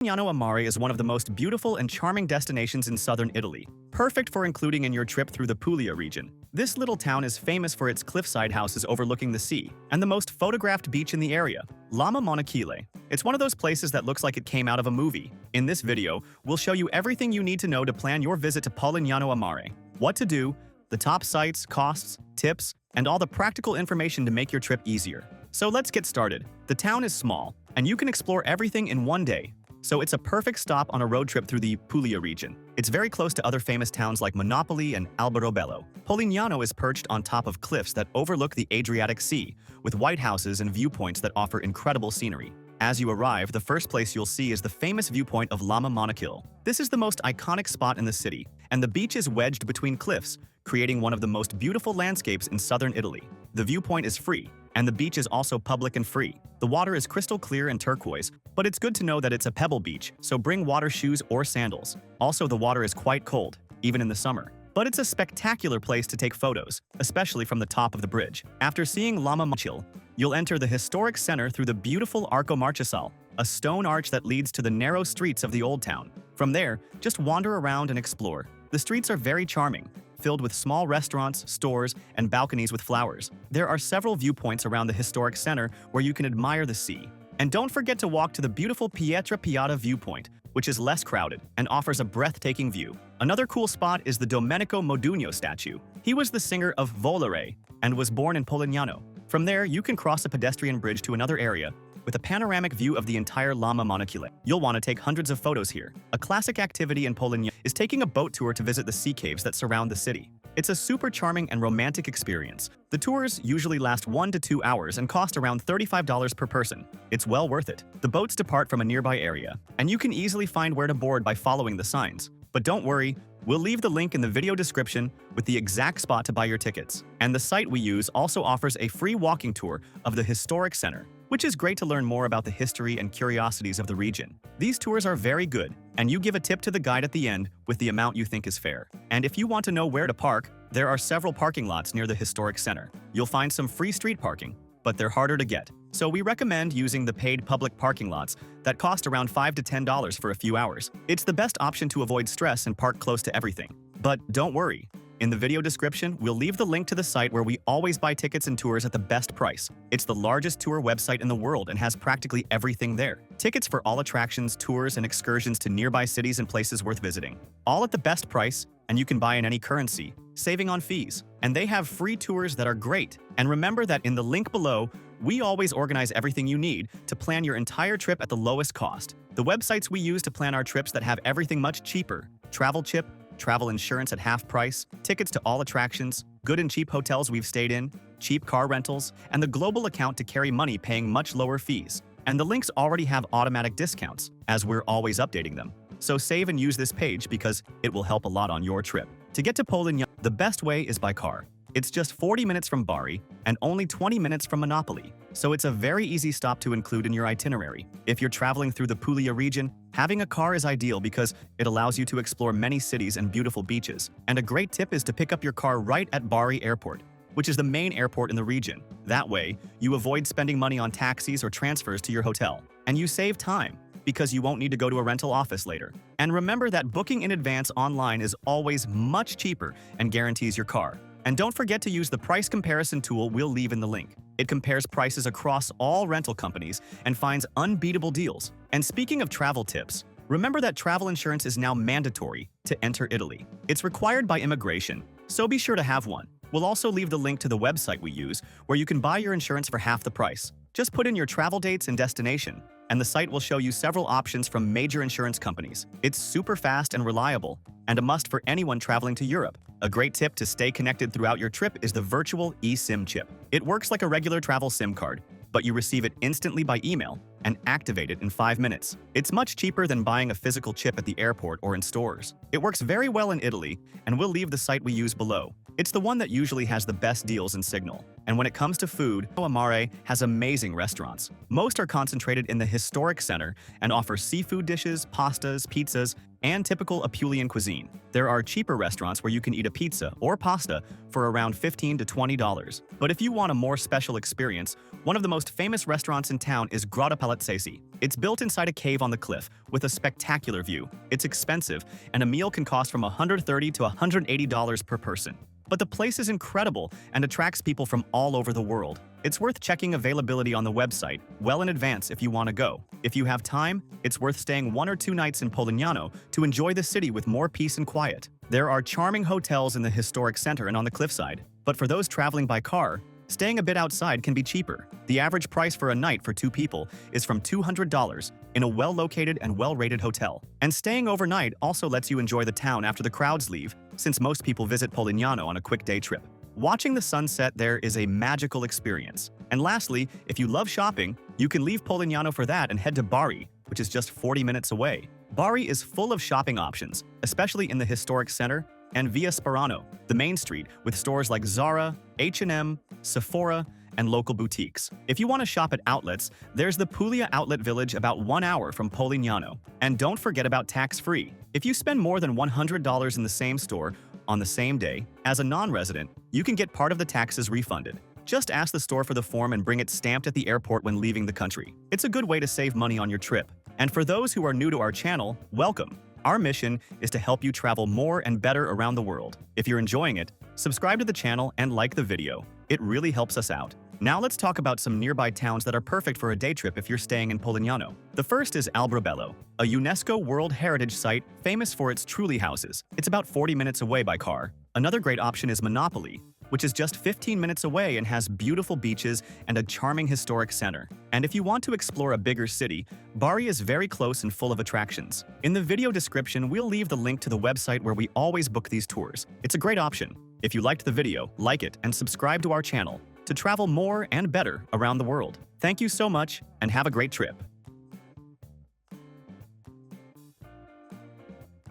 Polignano a Mare is one of the most beautiful and charming destinations in southern Italy, perfect for including in your trip through the Puglia region. This little town is famous for its cliffside houses overlooking the sea, and the most photographed beach in the area, Lama Monachile. It's one of those places that looks like it came out of a movie. In this video, we'll show you everything you need to know to plan your visit to Polignano a Mare. What to do, the top sites, costs, tips, and all the practical information to make your trip easier. So let's get started. The town is small, and you can explore everything in one day. So it's a perfect stop on a road trip through the Puglia region. It's very close to other famous towns like Monopoli and Alberobello. Polignano is perched on top of cliffs that overlook the Adriatic Sea, with white houses and viewpoints that offer incredible scenery. As you arrive, the first place you'll see is the famous viewpoint of Lama Monachile. This is the most iconic spot in the city, and the beach is wedged between cliffs, creating one of the most beautiful landscapes in southern Italy. The viewpoint is free, and the beach is also public and free. The water is crystal clear and turquoise, but it's good to know that it's a pebble beach, so bring water shoes or sandals. Also, the water is quite cold, even in the summer. But it's a spectacular place to take photos, especially from the top of the bridge. After seeing Lama Monachile, you'll enter the historic center through the beautiful Arco Marchesal, a stone arch that leads to the narrow streets of the old town. From there, just wander around and explore. The streets are very charming, filled with small restaurants, stores, and balconies with flowers. There are several viewpoints around the historic center where you can admire the sea. And don't forget to walk to the beautiful Pietra Piatta viewpoint, which is less crowded and offers a breathtaking view. Another cool spot is the Domenico Modugno statue. He was the singer of Volare and was born in Polignano. From there, you can cross a pedestrian bridge to another area with a panoramic view of the entire Lama Monachile. You'll want to take hundreds of photos here. A classic activity in Polignano is taking a boat tour to visit the sea caves that surround the city. It's a super charming and romantic experience. The tours usually last 1 to 2 hours and cost around $35 per person. It's well worth it. The boats depart from a nearby area, and you can easily find where to board by following the signs. But don't worry, we'll leave the link in the video description with the exact spot to buy your tickets. And the site we use also offers a free walking tour of the historic center, which is great to learn more about the history and curiosities of the region. These tours are very good, and you give a tip to the guide at the end with the amount you think is fair. And if you want to know where to park, there are several parking lots near the historic center. You'll find some free street parking, but they're harder to get. So we recommend using the paid public parking lots that cost around $5 to $10 for a few hours. It's the best option to avoid stress and park close to everything. But don't worry. In the video description, we'll leave the link to the site where we always buy tickets and tours at the best price. It's the largest tour website in the world and has practically everything there. Tickets for all attractions, tours, and excursions to nearby cities and places worth visiting. All at the best price, and you can buy in any currency, saving on fees. And they have free tours that are great. And remember that in the link below, we always organize everything you need to plan your entire trip at the lowest cost. The websites we use to plan our trips that have everything much cheaper: Travel Chip, travel insurance at half price, tickets to all attractions, good and cheap hotels we've stayed in, cheap car rentals, and the global account to carry money paying much lower fees. And the links already have automatic discounts, as we're always updating them. So save and use this page because it will help a lot on your trip. To get to Polignano, the best way is by car. It's just 40 minutes from Bari and only 20 minutes from Monopoli, so it's a very easy stop to include in your itinerary. If you're traveling through the Puglia region, having a car is ideal because it allows you to explore many cities and beautiful beaches. And a great tip is to pick up your car right at Bari Airport, which is the main airport in the region. That way, you avoid spending money on taxis or transfers to your hotel. And you save time, because you won't need to go to a rental office later. And remember that booking in advance online is always much cheaper and guarantees your car. And don't forget to use the price comparison tool we'll leave in the link. It compares prices across all rental companies and finds unbeatable deals. And speaking of travel tips, remember that travel insurance is now mandatory to enter Italy. It's required by immigration, so be sure to have one. We'll also leave the link to the website we use, where you can buy your insurance for half the price. Just put in your travel dates and destination, and the site will show you several options from major insurance companies. It's super fast and reliable, and a must for anyone traveling to Europe. A great tip to stay connected throughout your trip is the virtual eSIM chip. It works like a regular travel SIM card, but you receive it instantly by email and activate it in 5 minutes. It's much cheaper than buying a physical chip at the airport or in stores. It works very well in Italy, and we'll leave the site we use below. It's the one that usually has the best deals and signal. And when it comes to food, Polignano a Mare has amazing restaurants. Most are concentrated in the historic center and offer seafood dishes, pastas, pizzas, and typical Apulian cuisine. There are cheaper restaurants where you can eat a pizza or pasta for around $15 to $20. But if you want a more special experience, one of the most famous restaurants in town is Grotta Palazzesi. It's built inside a cave on the cliff with a spectacular view. It's expensive, and a meal can cost from $130 to $180 per person. But the place is incredible and attracts people from all over the world. It's worth checking availability on the website well in advance if you want to go. If you have time, it's worth staying 1 or 2 nights in Polignano to enjoy the city with more peace and quiet. There are charming hotels in the historic center and on the cliffside, but for those traveling by car, staying a bit outside can be cheaper. The average price for a night for 2 people is from $200 in a well-located and well-rated hotel. And staying overnight also lets you enjoy the town after the crowds leave, since most people visit Polignano on a quick day trip. Watching the sunset there is a magical experience. And lastly, if you love shopping, you can leave Polignano for that and head to Bari, which is just 40 minutes away. Bari is full of shopping options, especially in the historic center and Via Sperano, the main street, with stores like Zara, H&M, Sephora, and local boutiques. If you want to shop at outlets, there's the Puglia Outlet Village about 1 hour from Polignano. And don't forget about tax-free. If you spend more than $100 in the same store on the same day, as a non-resident, you can get part of the taxes refunded. Just ask the store for the form and bring it stamped at the airport when leaving the country. It's a good way to save money on your trip. And for those who are new to our channel, welcome. Our mission is to help you travel more and better around the world. If you're enjoying it, subscribe to the channel and like the video. It really helps us out. Now let's talk about some nearby towns that are perfect for a day trip if you're staying in Polignano. The first is Alberobello, a UNESCO World Heritage Site famous for its Trulli houses. It's about 40 minutes away by car. Another great option is Monopoli, which is just 15 minutes away and has beautiful beaches and a charming historic center. And if you want to explore a bigger city, Bari is very close and full of attractions. In the video description, we'll leave the link to the website where we always book these tours. It's a great option. If you liked the video, like it and subscribe to our channel to travel more and better around the world. Thank you so much and have a great trip.